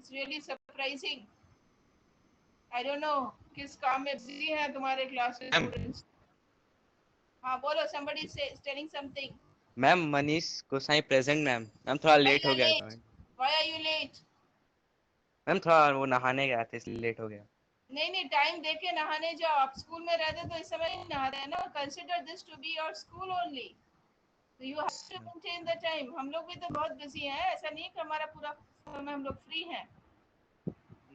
It's really surprising. I don't know किस काम में busy हैं तुम्हारे class में students. हाँ बोलो, somebody is telling something. Ma'am Manish Gosai present ma'am. Ma'am थोड़ा Why लेट you हो are गया था। late? Why are you late? Ma'am थोड़ा वो नहाने गया था इसलिए लेट हो गया। नहीं टाइम देके नहाने जाओ। आप स्कूल में रहते तो इस समय नहीं नहाते हैं ना। Consider this to be your school only, तो you have to maintain the time. हम लोग भी तो बहुत बिजी हैं, ऐसा नहीं कि हमारा पूरा समय हम लोग फ्री हैं।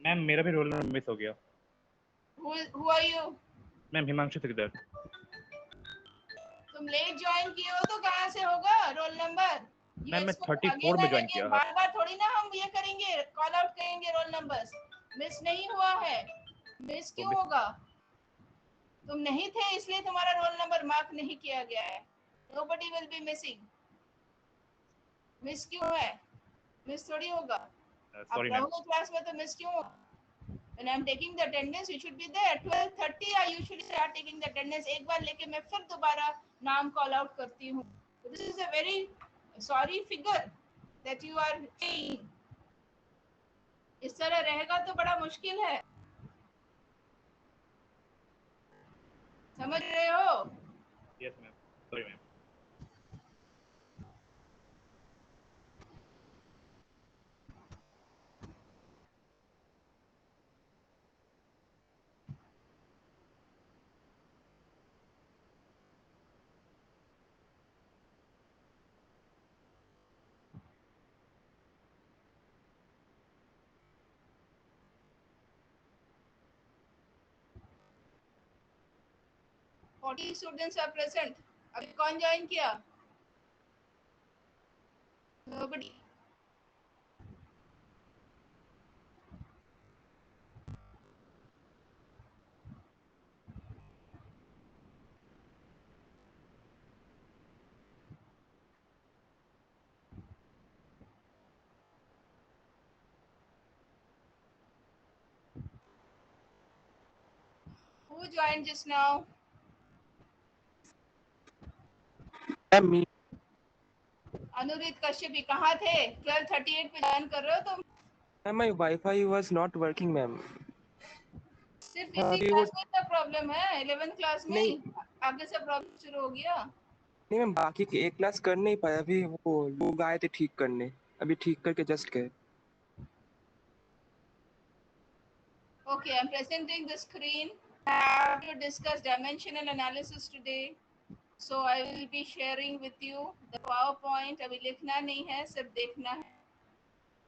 मैम मेरा भी रोल नंबर मिस हो गया। Who are you? Ma'am Himanshu Sikdar. तुम लेट ज्वाइन किए हो तो कहाँ से होगा रोल नंबर? मैम मैं 34 में ज्वाइन किया। बार बार थोड़ी ना हम ये करेंगे, कॉल आउट करेंगे रोल नंबर्स। मिस नहीं हुआ है, मिस क्यों होगा? तुम नहीं थे इसलिए तुम्हारा रोल नंबर मार्क नहीं किया गया है। Nobody will be missing. Miss क्यों है? मिस थोड़ी होगा। आप रहोगे क्लास में तो मिस क्यों होगा? When I'm taking the attendance, you should be there. 12:30 I usually start taking the attendance. एक बार लेके मैं फिर दोबारा नाम कॉल आउट करती हूँ। This is a very sorry figure that you are saying. इस तरह रहेगा तो बड़ा मुश्किल है, समझ रहे हो? Yes ma'am, sorry ma'am. Forty students are present. अभी कौन ज्वाइन किया? Nobody. Who joined just now? Me. अनुरित Kashyapi कहाँ थे? 12:38 पे ज्वाइन कर रहे हो तुम? Ma'am, my Wi-Fi was not working, ma'am. सिर्फ इसी क्लास में तो प्रॉब्लम है? 11th क्लास में नहीं आगे से प्रॉब्लम शुरू हो गया? नहीं मैम, बाकी के एक क्लास कर नहीं पाया। अभी वो लोग आए थे ठीक करने, अभी ठीक करके जस्ट गए। Okay, I'm presenting the screen. I have to discuss dimensional analysis today. So I will be sharing with you the PowerPoint. अभी लिखना नहीं है, सिर्फ देखना है.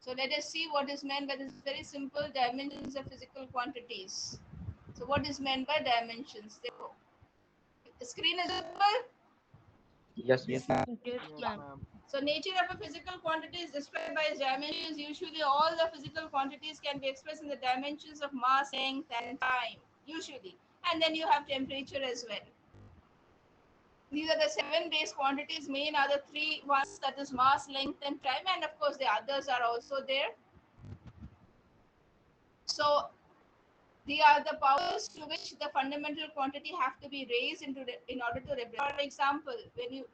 So let us see what is meant by this very simple dimensions of physical quantities. So what is meant by dimensions? देखो, the screen is visible? Yes ma'am. Yes, ma'am. So nature of a physical quantity is described by its dimensions. Usually all the physical quantities can be expressed in the dimensions of mass, length and time. Usually. And then you have temperature as well. These are the 7 base quantities. Main are the 3 ones, that is mass, length and time, and of course the others are also there. So they are the powers to which the fundamental quantity have to be raised in order to represent. For example, when you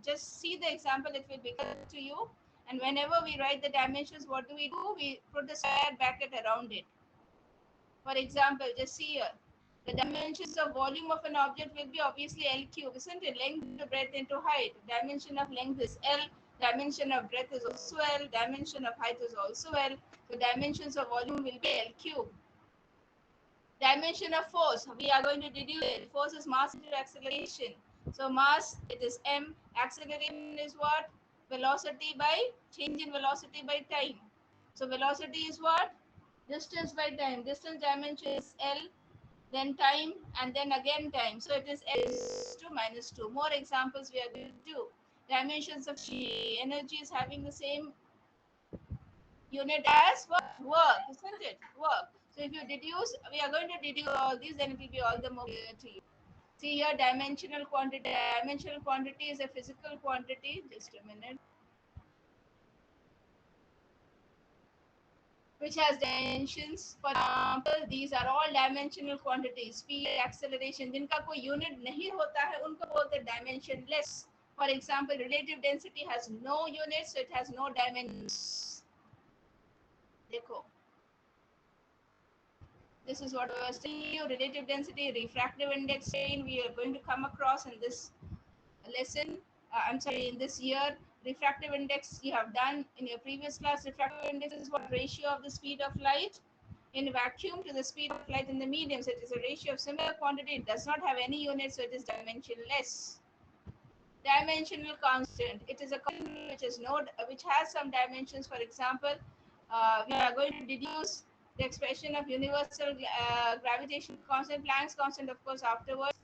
just see the example, it will be clear to you. And whenever we write the dimensions, what do? We put the square bracket around it. For example, just see here. The dimensions of volume of an object will be obviously L cube, isn't it? Length into breadth into height. Dimension of length is L. Dimension of breadth is also L. Dimension of height is also L. So dimensions of volume will be L cube. Dimension of force, we are going to deduce it. Force is mass into acceleration. So mass, it is m. Acceleration is what? Velocity by change in velocity by time. So velocity is what? Distance by time. Distance dimension is L, then time, and then again time. So it is S to minus 2. More examples we are going to do. Dimensions of energy is having the same unit as what? Work, isn't it? Work. So if you deduce, we are going to deduce all these, then it will be all the more clear to you. See here, dimensional quantity. Dimensional quantity is a physical quantity. Just a minute. Which has dimensions. For example, these are all dimensional quantities. Speed, acceleration. जिनका कोई unit नहीं होता है, उनको बोलते हैं dimensionless. For example, relative density has no units, so it has no dimensions. देखो, this is what I was telling you. Relative density, refractive index strain, we are going to come across in this lesson. I'm sorry, in this year. Refractive index you have done in your previous class. Refractive index is what ratio of the speed of light in vacuum to the speed of light in the medium. So it is a ratio of similar quantity. It does not have any unit, so it is dimensionless. Dimensional constant. It is a constant which has some dimensions. For example, we are going to deduce the expression of universal gravitation constant, Planck's constant, of course, afterwards.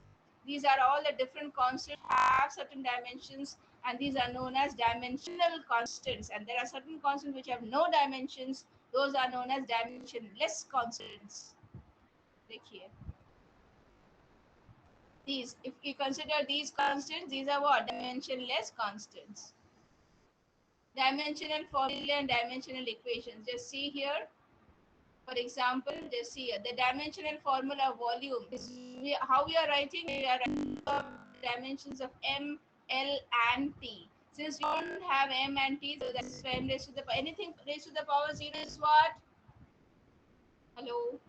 These are all the different constants have certain dimensions, and these are known as dimensional constants. And there are certain constants which have no dimensions. Those are known as dimensionless constants. देखिए, these, if you consider these constants, these are what? Dimensionless constants. Dimensional formula and dimensional equations. Just see here. For example, just see here. The dimensional formula of volume is how we are writing. We are writing the dimensions of M, L, and T. Since we don't have M and T, so that is M raised to the anything raised to the power 0 is what? Hello.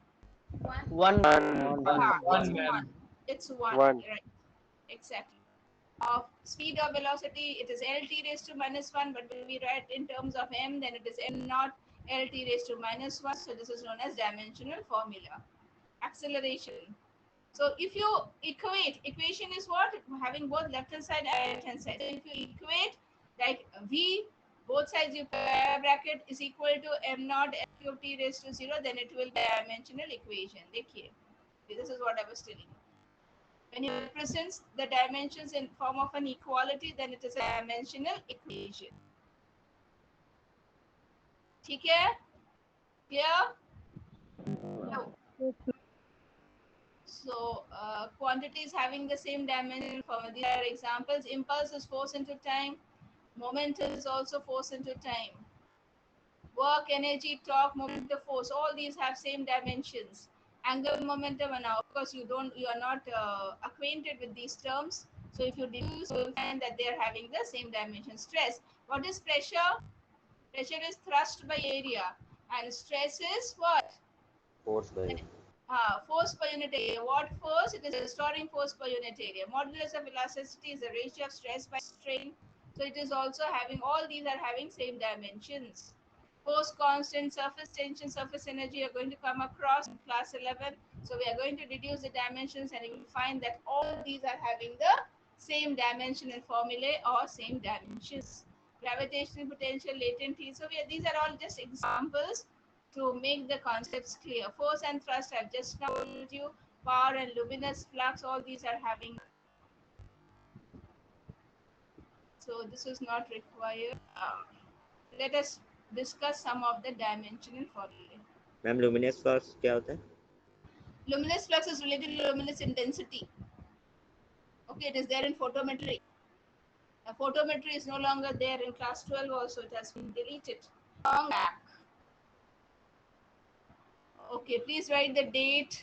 One. It's one. It's one. One. Right. Exactly. Of speed or velocity, it is LT raised to -1, but when we write in terms of M, then it is M naught LT raised to -1. So this is known as dimensional formula. Acceleration. So if you equate, equation is what? Having both left hand side and right hand side. So if you equate, like V, both sides you bracket is equal to M naught L cube T raised to 0, then it will be a dimensional equation. देखिए, this is what I was telling you. When it represents the dimensions in form of an equality, then it is a dimensional equation. ठीक है? Clear? No. So quantities having the same dimension form. These are examples. Impulse is force into time. Momentum is also force into time. Work, energy, torque, momentum, force. All these have same dimensions. Angular momentum, and now of course you are not acquainted with these terms. So if you deduce, you will find that they are having the same dimension. Stress. What is pressure? Pressure is thrust by area, and stress is what? Force by. Force per unit area. What force? It is a restoring force per unit area. Modulus of elasticity is the ratio of stress by strain. So it is also having, all these are having same dimensions. Force constant, surface tension, surface energy are going to come across in class 11. So we are going to deduce the dimensions, and you will find that all these are having the same dimension in formulae or same dimensions. Gravitational potential, latent heat. So these are all just examples to make the concepts clear. Force and thrust I've just now told you. Power and luminous, flux, all these are having. So this is not required. Let us discuss some of the dimensional formulae. Ma'am luminous flux क्या होता है? Luminous flux is related to luminous intensity. Okay, it is there in photometry. Photometry is no longer there in class 12 also. It has been deleted. Long back. Okay, please write the date.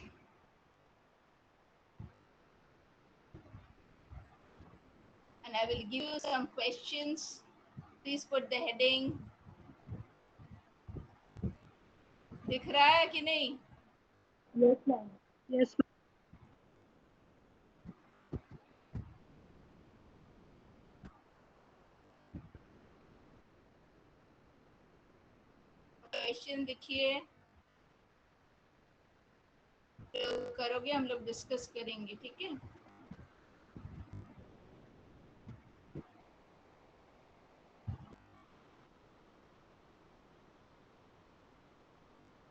And I will give you some questions. Please put the heading. दिख रहा है कि नहीं? Yes, ma'am. Yes, ma'am. Question देखिए, तो करोगे, हम लोग डिस्कस करेंगे, ठीक है?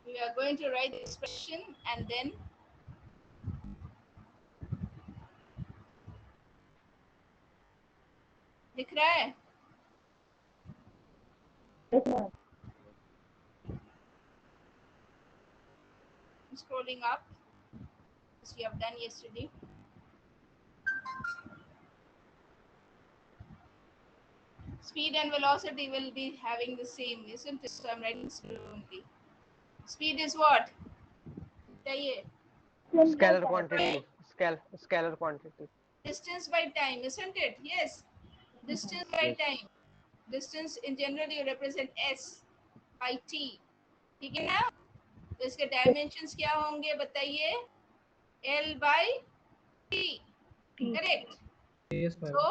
We are going to write the expression and then दिख रहा है? Yes, ma'am. Scrolling up, as we have done yesterday. Speed and velocity will be having the same, isn't it? So I'm writing speed only. Speed is what? बताइए. Scalar quantity. Scalar quantity. Distance by time, isn't it? Yes. Distance by Yes. time. Distance in general you represent S by T. ठीक है ना? तो इसके dimensions क्या होंगे बताइए? L by T, correct? Yes, ma'am. So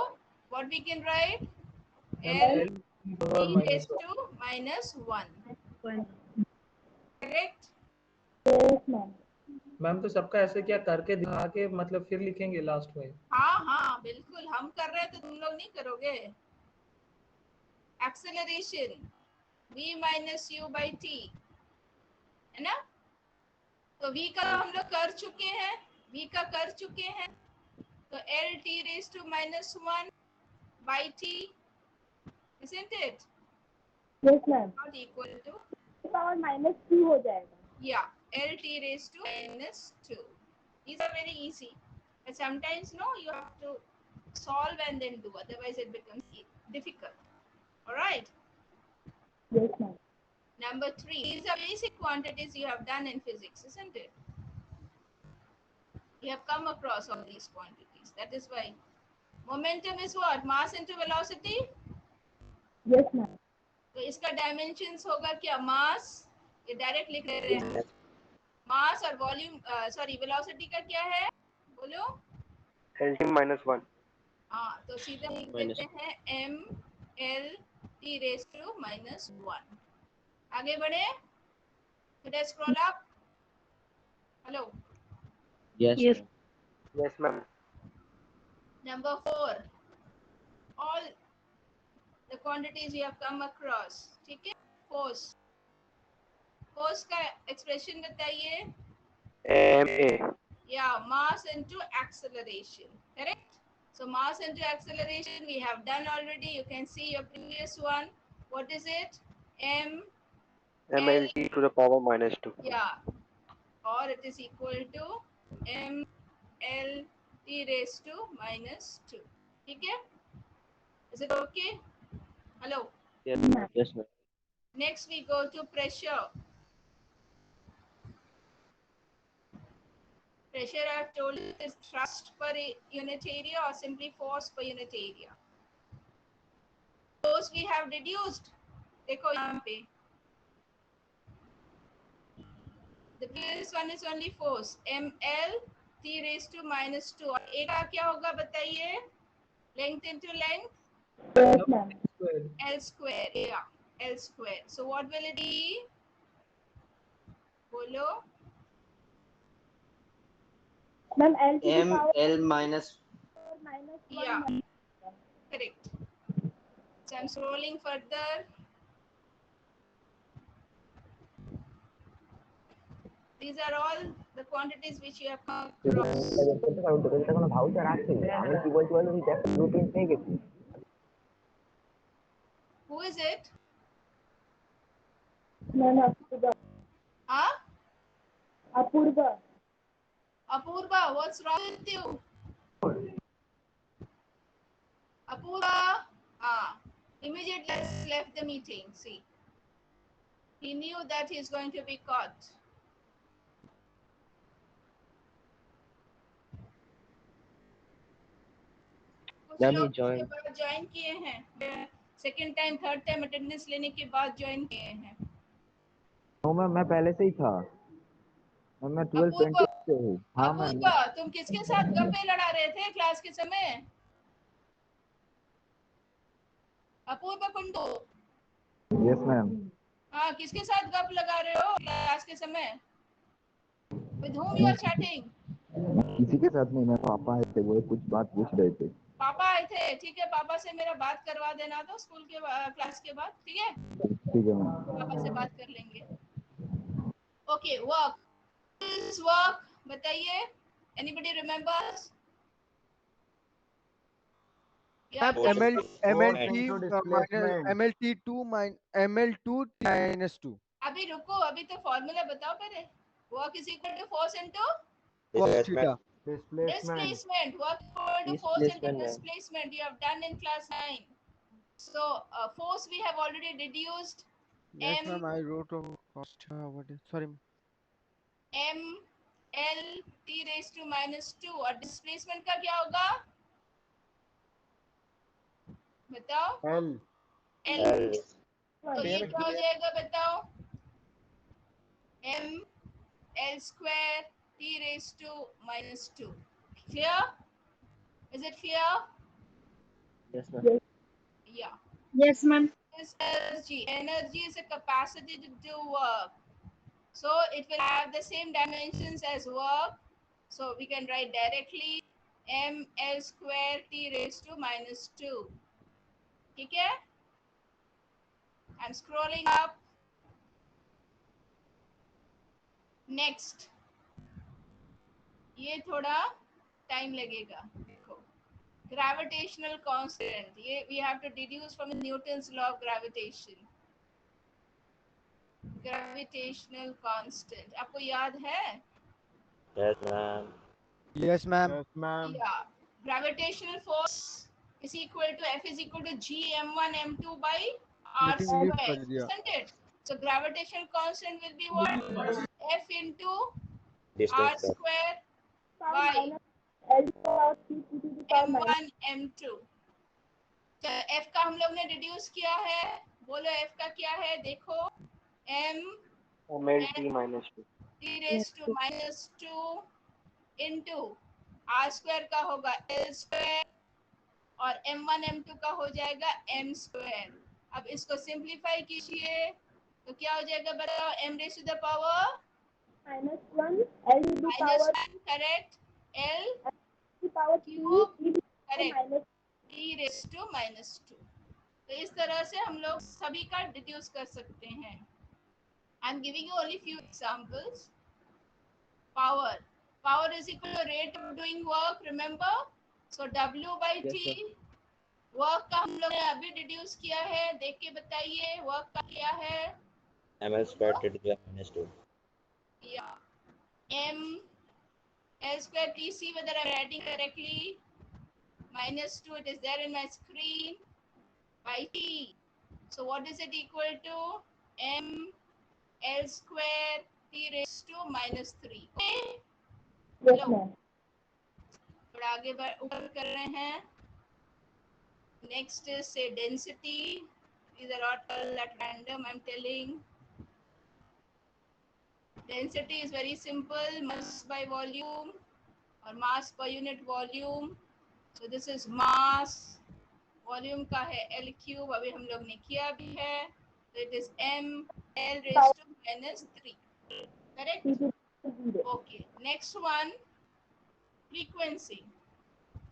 what we can write? Ma'am, L L power T minus raised 1. to minus 1, One. correct? Yes, ma'am. Ma'am तो सबका ऐसे क्या करके दिखा के मतलब फिर लिखेंगे लास्ट में? हाँ हाँ बिल्कुल, हम कर रहे हैं तो तुम लोग नहीं करोगे? Acceleration v minus u by t, है ना? तो v का हम लोग कर चुके हैं, v का कर चुके हैं, तो L t raised to minus 1 by t, isn't it? Yes, ma'am. Not equal to, Power minus 2 हो जाएगा. yeah, L t raised to minus 2. These are very easy, but sometimes no, you have to solve and then do, otherwise it becomes difficult. All right. Yes, ma'am. Number 3, these are basic quantities you have done in physics, isn't it? You have come across all these quantities. That is why momentum is what? Mass into velocity. Yes, ma'am. तो इसका dimensions होगा क्या? मास, ये direct लिख रहे हैं, मास और volume, sorry velocity का क्या है बोलो? LT minus 1. हाँ, तो सीधे लिख देते हैं m l t raised to minus 1. आगे बढ़े, should I scroll up? Hello. Yes. Yes. Yes, ma'am. Number 4, all the quantities you have come across, ठीक है? Force, force का expression बताइए? MA. Yeah, mass into acceleration, correct? So mass into acceleration we have done already. You can see your previous one. What is it? M MLT to the power minus 2. yeah, or it is equal to m l t raised to minus 2. ठीक है? Is it okay? Hello. Yes, yes, ma'am. Next we go to pressure. Pressure I have told you is thrust per unit area or simply force per unit area. Force we have deduced. देखो यहाँ पे. The previous one is only force. ml t raised to minus 2. और a का क्या होगा बताइए? Length into length. Yes, ma'am. L square. Yeah, L square. So what will it be? बोलो. Ma'am, L to the M power L minus. minus 1. Yeah, correct. So I'm scrolling further. These are all the quantities which you have come across. Who is it? Ma'am, Apurva. Huh? Apurva. Apurva, what's wrong with you? Apurva, immediately left the meeting. See, he knew that he's going to be caught. कुछ लोग उसके बाद join किए हैं, second time third time attendance लेने के बाद join किए हैं. मैम मैं पहले से ही था. मैं 12-20 से हूँ. हाँ मैम. अपूर्वा, तुम किसके साथ गप्पे लड़ा रहे थे क्लास के समय? अपूर्वा कुंडू. Yes ma'am. हाँ, किसके साथ गप लगा रहे हो क्लास के समय? With whom you are chatting? किसी के साथ नहीं. मैं पापा आए थे, वो कुछ बात पूछ रहे थे. पापा आए थे, ठीक है. पापा से मेरा बात करवा देना तो स्कूल के क्लास के बाद, ठीक है? ठीक है मैम. पापा से बात कर लेंगे. Okay, work. दिस वर्क बताइए. Anybody remembers? Yeah, MLT2 minus 2. अभी रुको, अभी तो फॉर्मूला बताओ पहले. Work is equal to force into Displacement. displacement. Work equal to force into displacement. You have done in class 9. So force we have already deduced. Yes, M ma'am. I wrote a cost. What is? Sorry. M L t raised to minus 2. और displacement का क्या होगा? बताओ. L. L. तो ये क्या हो जाएगा बताओ? m L square t raised to minus 2. Clear? Is it clear? Yes, ma'am. Yeah. Yes, ma'am. This energy. Energy is a capacity to do work. So it will have the same dimensions as work. So we can write directly m L square t raised to minus 2. Okay? I'm scrolling up. Next. ये थोड़ा time लगेगा. देखो. Gravitational constant. We have to deduce from Newton's law of gravitation. Gravitational constant. आपको याद है? Yes, ma'am. Yes, ma'am. Yes, ma'am. Yeah. Gravitational force is equal to F is equal to G m1 m2 by r लेकिन lift square, कर दिया. isn't it? So gravitational constant will be what? F into Distance r per. square Power by minus L power 3 to the power minus. m1 m2. तो F का हम लोग ने deduce किया है. बोलो F का क्या है? देखो m MLT minus 2. t raised to minus 2 into r square का होगा L square और m1 m2 का हो जाएगा m स्क्वायर. अब इसको सिंप्लीफाई कीजिए तो क्या हो जाएगा बताओ? m raise to the power Minus 1 L to the minus power 1 correct l to the power 3 cube e to the power correct minus. e raise to minus 2. तो इस तरह से हम लोग सभी का डिड्यूस कर सकते हैं. I am giving you only few examples. Power is equal to rate of doing work, remember. So w by Yes, t. sir. Work का हम लोग ने अभी डिड्यूस किया है. देख के बताइए वर्क का क्या है. ML square T to the minus 2. या m L square t. See whether I'm writing correctly. Minus 2, it is there in my screen, by t. So what is it equal to? M L square t raised to minus 3. Okay? Yes, Hello. ma'am. थोड़ा आगे ऊपर कर रहे हैं. Next is say density. These are not all at random, I'm telling. Density is very simple, mass by volume or mass per unit volume. So this is mass. Volume का है L cube. अभी हम लोग ने किया भी है. So it is m L raised to minus 3. Correct? T to the 0. Okay. Next one, frequency.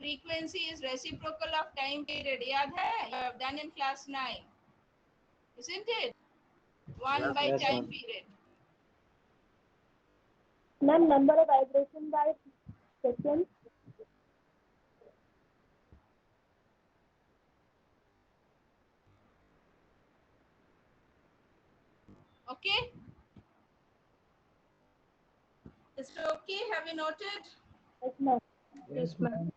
Frequency is reciprocal of time period. याद है? You have done in class 9. Isn't it? 1 by Yes, time ma'am. period. Ma'am, number of vibration by second. Okay? Is it okay? Have you noted? Yes, ma'am. Yes, ma'am.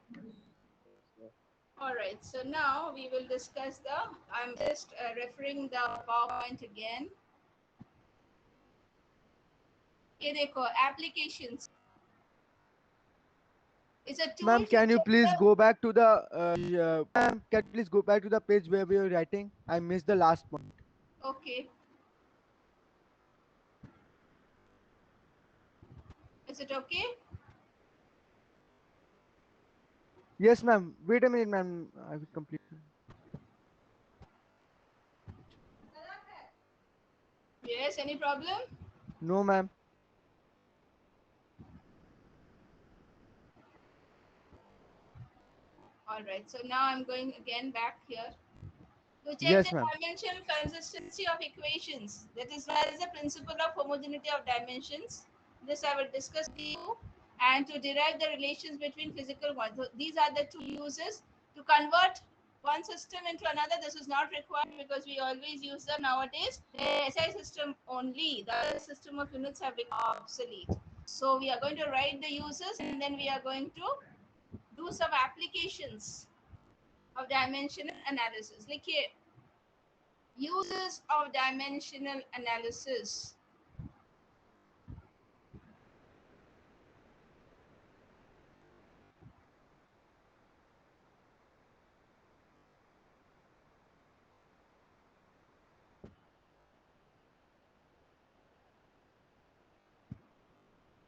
All right. So now we will discuss the. I'm just referring the PowerPoint again. ये देखो applications. It's a tool Ma'am, to can you check please the. go back to the ma'am, can you please go back to the page where we were writing? I missed the last point. Okay. Is it okay? Yes, ma'am. Wait a minute, ma'am. I will complete. Yes. Any problem? No, ma'am. All right. So now I'm going again back here. To check Yes, the ma'am. dimensional consistency of equations. That is known as the principle of homogeneity of dimensions. This I will discuss with you. And to derive the relations between physical quantities. These are the two uses. To convert one system into another, this is not required because we always use them nowadays. The SI system only. The other system of units have become obsolete. So we are going to write the uses and then we are going to do some applications of dimensional analysis. लिखिए uses of dimensional analysis.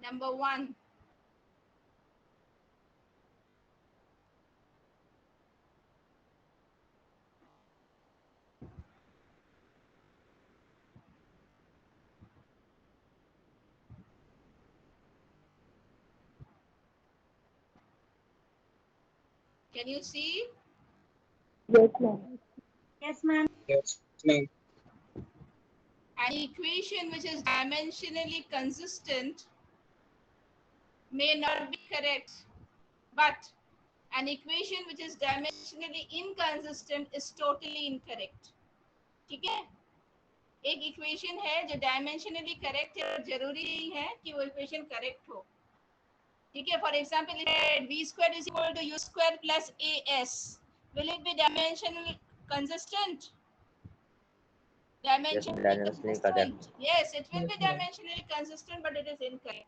Number 1. Can you see? Yes, ma'am. Yes, ma'am. Yes, ma'am. An equation which is dimensionally consistent may not be correct, but an equation which is dimensionally inconsistent is totally incorrect. ठीक है? एक equation है जो dimensionally correct है और जरूरी नहीं है कि वो इक्वेशन करेक्ट हो. ठीक है? For example v squared is equal to u squared plus as. Will it be dimensionally consistent? Yes, dimensionally correct. Yes, it will Yes, be ma'am. dimensionally consistent, but it is incorrect.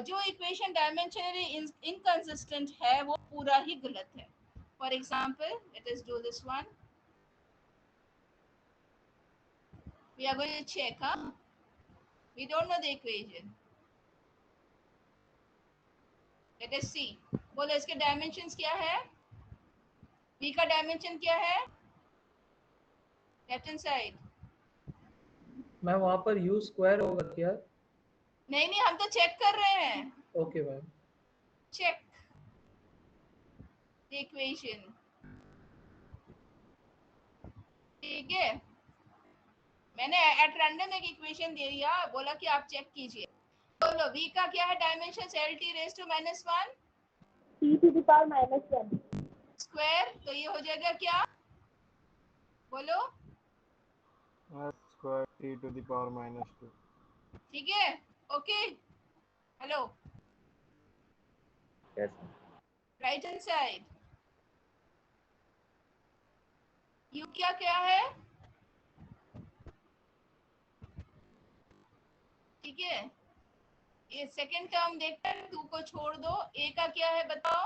जो equation dimensionally inconsistent है वो पूरा ही गलत है. For example, let us do this one. We are going to check, huh? We don't know the equation. Let us see. बोलो इसके dimensions क्या है? v का डायमेंशन क्या है? Left hand side. मैम वहाँ पर u स्क्वायर होगा क्या? नहीं, हम तो चेक कर रहे हैं. Okay ma'am. Check the equation. ठीक है? मैंने एट रैंडम एक इक्वेशन दे दिया, बोला कि आप चेक कीजिए. बोलो v का क्या है dimension? lt raised to -1 T to the power -1. Square. तो ये हो जाएगा क्या? बोलो. square t to the power -2. ठीक है? Okay. Hello. Yes. Right hand side. u क्या क्या है? ठीक है? ये सेकंड टर्म देखकर 2 को छोड़ दो. a का क्या है बताओ?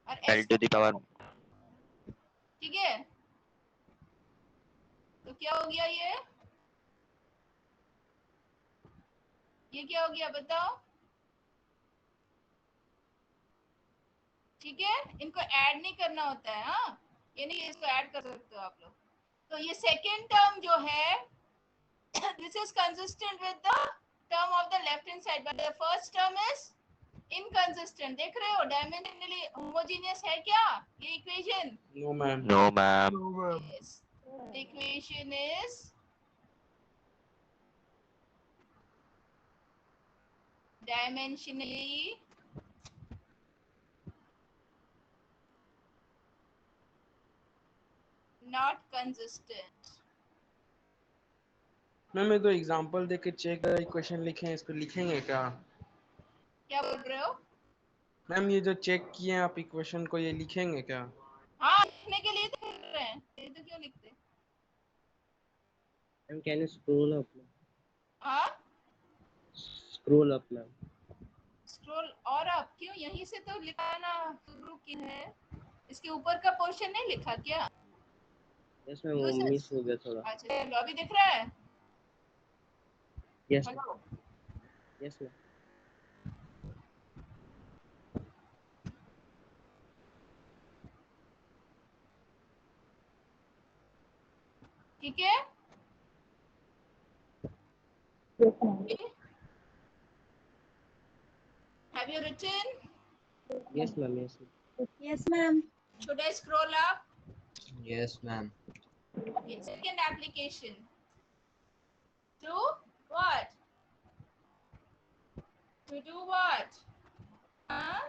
और L to the power. ठीक है? तो क्या हो गया ये? ये क्या हो गया बताओ? ठीक है? इनको ऐड नहीं करना होता है. हाँ, ये नहीं, इसको ऐड कर सकते हो आप लोग. तो ये सेकंड टर्म जो है this is consistent with the term of the left hand side, but the first term is inconsistent. देख रहे हो? डायमेंशनली होमोजेनियस है क्या ये equation? No, ma'am. No, ma'am. Yes. The equation is dimensionally not consistent. Ma'am ये तो example देके check equation लिखे हैं, इस पे लिखेंगे क्या? क्या बोल रहे हो? मैम ये जो चेक किए हैं आप इक्वेशन को, ये लिखेंगे क्या? हाँ, लिखने के लिए तो कर रहे हैं. ये तो क्यों लिखते? Ma'am, can you scroll up? हाँ, Scroll up, ma'am. स्क्रॉल और अप क्यों? यहीं से तो लिखा ना शुरू की है. इसके ऊपर का पोर्शन नहीं लिखा क्या? Yes, ma'am. वो मिस हो गया थोड़ा. अच्छा, चलो अभी दिख रहा है. Yes, ma'am. Hello. Yes, ma'am. ठीक है? Yes, ma'am. Have you written? Yes, ma'am. Yes, ma'am. Yes, ma'am. Should I scroll up? Yes, ma'am. Okay, second application. To what? To do what? Huh?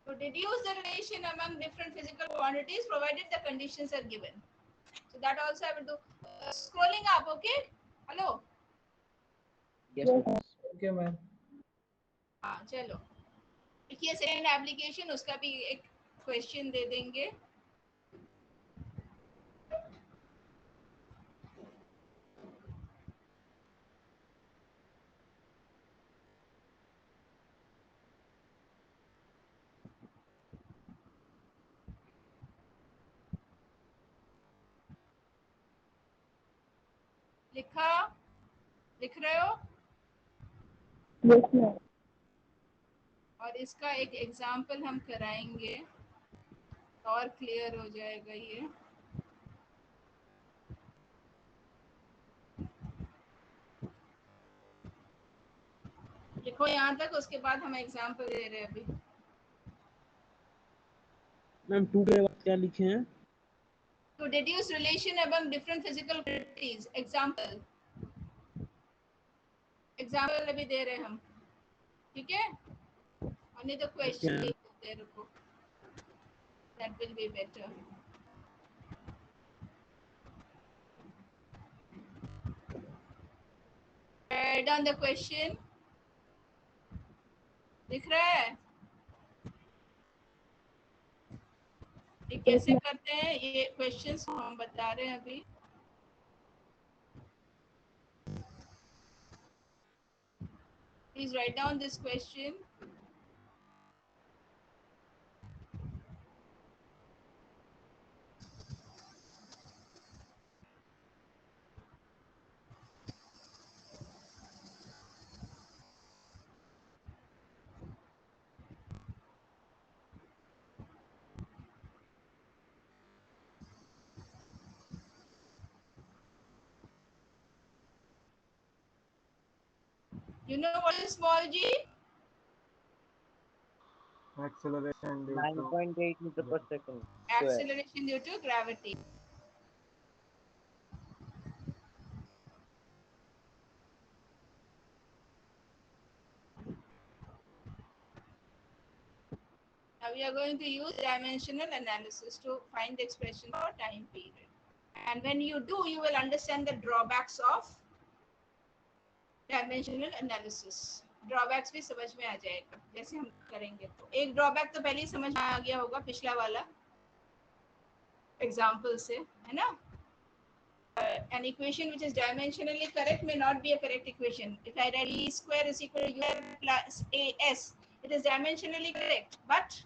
To deduce the relation among different physical quantities provided the conditions are given. So that also I will do. Scrolling up, okay? Hello? Yes, ma'am. Okay ma'am. हाँ, चलो. देखिए second application, उसका भी एक question दे देंगे. लिखा लिख रहे हो? Yes, ma'am. और इसका एक एग्जाम्पल हम कराएंगे और क्लियर हो जाएगा ये। लिखो यहाँ तक, उसके बाद हम एग्जाम्पल दे रहे हैं अभी। मैम 2 के बाद क्या लिखे हैं? To deduce relation among different physical quantities. Example. Example अभी दे रहे हैं हम, ठीक है? और नहीं तो क्वेश्चन Okay. दे रुको, that will be better. Write down the question. दिख रहा है? ये कैसे करते हैं ये क्वेश्चंस हम बता रहे हैं अभी। Please write down this question. You know what is small g? Acceleration due to 9.8 meter per second. Acceleration due to gravity. Now we are going to use dimensional analysis to find the expression for time period. And when you do, you will understand the drawbacks of dimensional analysis. Drawbacks भी समझ में आ जाएगा जैसे हम करेंगे। तो एक drawback तो पहले ही समझ में आ गया होगा पिछला वाला एग्जाम्पल से, है ना? An equation which is dimensionally correct may not be a correct equation. If I write e square is equal to u plus as, it is dimensionally correct, but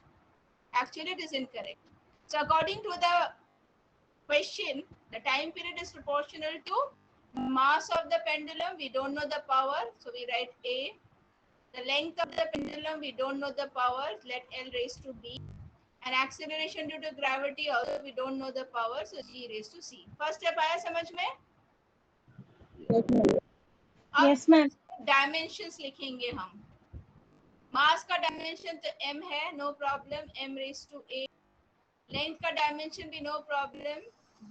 actually it is incorrect. So according to the question, the time period is proportional to mass of the pendulum. We don't know the power, so we write a. The length of the pendulum, we don't know the power, let L raised to b. And acceleration due to gravity, also we don't know the power, so g raised to c. First step आया समझ में? Yes, ma'am. अब Yes, ma'am. Dimensions लिखेंगे हम। मास का dimension तो m है, no problem, m raise to a। Length का डायमेंशन भी नो प्रॉब्लम,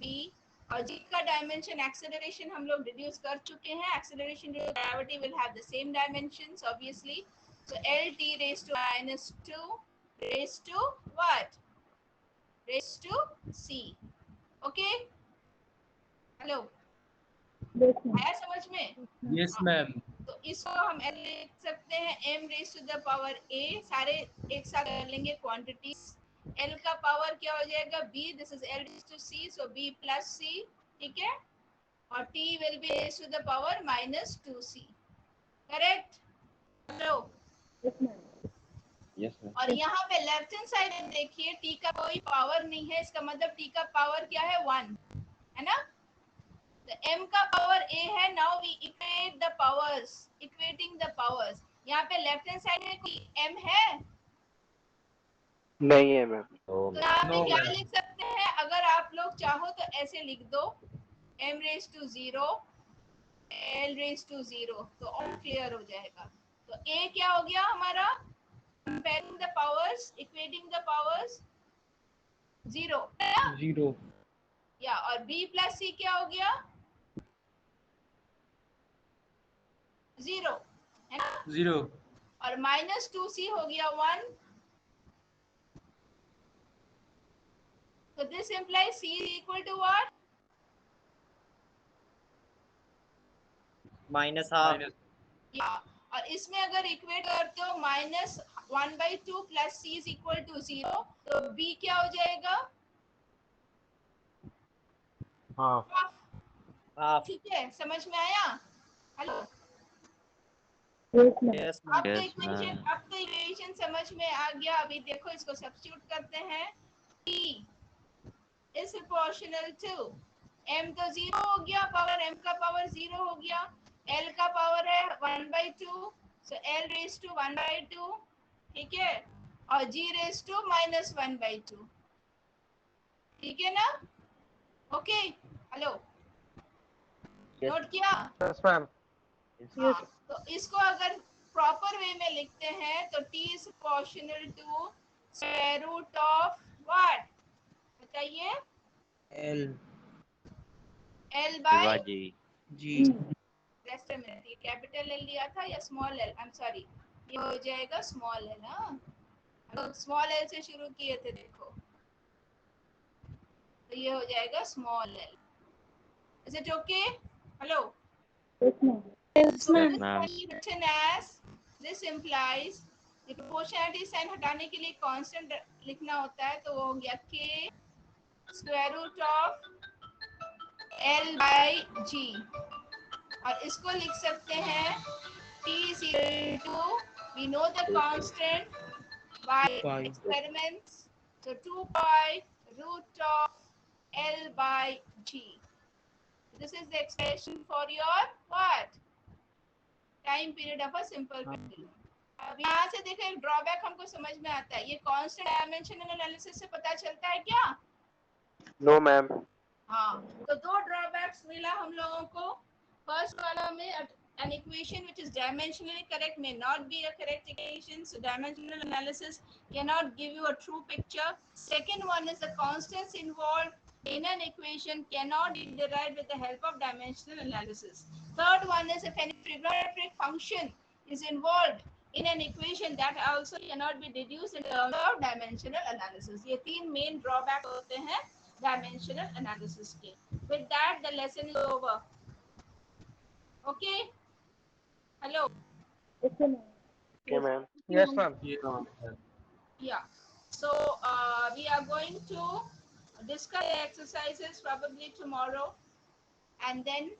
b। और g का डायमेंशन एक्सेलरेशन हम लोग डिड्यूस कर चुके हैं। Acceleration due to gravity will have the same dimensions obviously. So lt raise to -2 raise to what? Raise to c। Okay, hello, Yes, ma'am. आया समझ में? Yes, ma'am. तो इसको हम लिख सकते हैं m raise to the power a। सारे एक साथ कर लेंगे क्वांटिटीज। l का पावर क्या हो जाएगा? b। This is l raise to c, so b plus c, ठीक है? और t will be raise to the power -2c। Correct? Hello, Yes, ma'am. Yes, ma'am. और यहाँ पे लेफ्ट हैंड साइड में देखिए t का कोई पावर नहीं है, इसका मतलब t का पावर क्या है? 1, है ना? तो m का पावर a है। Now we equate the powers, equating the powers. यहाँ पे लेफ्ट हैंड साइड में कोई m है? नहीं है मैम। तो यहाँ पे No, क्या ma'am. लिख सकते हैं? अगर आप लोग चाहो तो ऐसे लिख दो, m raise to 0, l raise to 0, तो और क्लियर हो जाएगा। तो a क्या हो गया हमारा? Comparing the powers, equating the powers, 0, है ना? 0. या और b प्लस c क्या हो गया? 0, है ना? 0. और -2c हो गया 1। So this implies c is equal to what? -half. या, और इसमें अगर इक्वेट करते हो -1/2 plus c is equal to 0, तो b क्या हो जाएगा? Half. ठीक है, समझ में आया? Hello, Yes, ma'am. Yes, अब ma'am. तो इक्वेशन समझ में आ गया। अभी देखो इसको सब्स्टिट्यूट करते हैं। t is proportional to m, तो 0 हो गया, पावर m का पावर 0 हो गया। L का पावर है 1/2, so L raised to 1/2, ठीक है, और G raised to -1/2, ठीक है ना? ओके, हेलो, नोट किया? Yes ma'am. हाँ, तो इसको अगर प्रॉपर वे में लिखते हैं तो T is proportional to square root of what? बताइए। L L by G rest में ये कैपिटल L लिया था या small L? I am sorry, ये हो जाएगा स्मॉल L। हाँ, हम स्मॉल L से शुरू किए थे, देखो, तो ये हो जाएगा small L। Is it okay? Hello, Yes, so ma'am. this can be written as, this implies ये proportionality साइन हटाने के लिए कांस्टेंट लिखना होता है, तो वो हो गया k square root of L by G, और इसको लिख सकते हैं T is equal to, we know the constant by experiments, so 2 pi root of L by G. This is the expression for your what? Time period of a simple pendulum. अब यहाँ से देखो एक ड्रॉबैक हमको समझ में आता है, ये कांस्टेंट डायमेंशनल एनालिसिस से पता चलता है क्या? No ma'am. हाँ, तो दो ड्रॉबैक्स मिला हम लोगों को। फर्स्ट वाला में an equation which is dimensionally correct may not be a correct equation, so dimensional analysis cannot give you a true picture. Second one is the constants involved in an equation cannot be derived with the help of dimensional analysis. Third one is if any trigonometric function is involved in an equation, that also cannot be deduced in terms of dimensional analysis. ये तीन main drawbacks होते हैं dimensional analysis के. With that, the lesson is over. Okay? Hello? Okay ma'am. Yes ma'am. Yeah. So, we are going to discuss the exercises probably tomorrow. And then,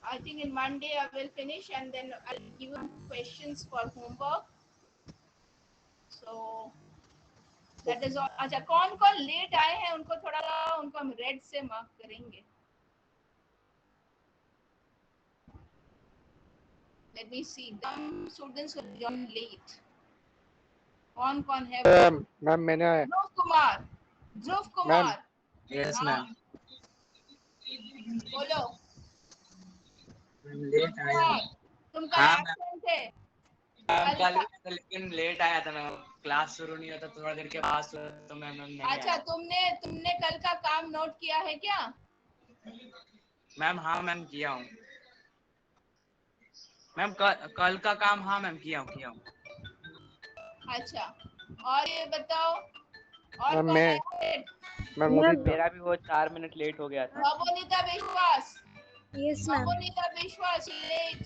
I think in Monday I will finish and then I'll give you questions for homework. So, that is all. अच्छा, कौन कौन late आए हैं उनको थोड़ा, उनको हम red से मार्क करेंगे. Let me see. Some students will join late. कौन है? मैम मैंने ध्रुव कुमार. Yes हाँ, ma'am. बोलो. लेट आया हूँ। तुम कल हाँ, एब्सेंट थे. कल लेकिन लेट आया था मैं, क्लास शुरू नहीं होता थोड़ा देर के बाद, तो मैं नहीं अच्छा, आया। तुमने कल का काम नोट किया है क्या? मैम हाँ मैम किया हूँ मैम, कल का काम हाँ मैम किया हूँ। अच्छा, और ये बताओ, और मैम कौन मैं है? मैम उदित मेरा भी वो 4 मिनट लेट हो गया था। नवनीता विश्वास. Yes, ma'am. नवनीता विश्वास लेट.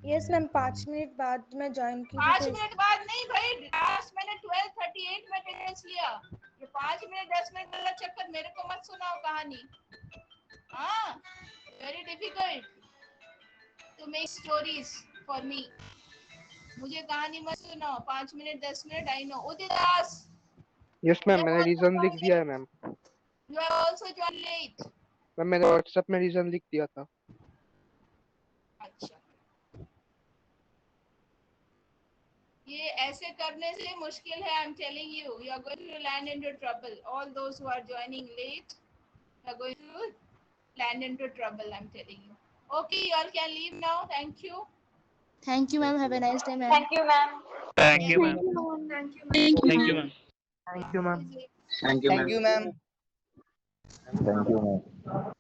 Yes, ma'am. 5 मिनट बाद मैं ज्वाइन की 5 थी, मिनट बाद नहीं भाई, लास्ट मैंने 12:38 में अटेंडेंस लिया. ये 5 मिनट 10 मिनट वाला चक्कर मेरे को मत सुनाओ कहानी. हाँ, very difficult to make stories for me. मुझे कहानी मत सुनाओ. 5 minute 10 minute, I know. Udit Das, yes ma'am मैंने रीजन लिख दिया है ma'am. You have also join late. Ma'am मैंने व्हाट्सएप में रीजन लिख दिया था। अच्छा, ये ऐसे करने से मुश्किल है. I am telling you, you are going to land into trouble. All those who are joining late are going to land into trouble. I am telling you. Okay, you all can leave now. Thank you. Thank you, ma'am. Have a nice day, ma'am. Thank you, ma'am. Thank you ma'am. Thank you, Thank you ma'am. Thank you ma'am. Thank you ma'am. Thank you, ma'am.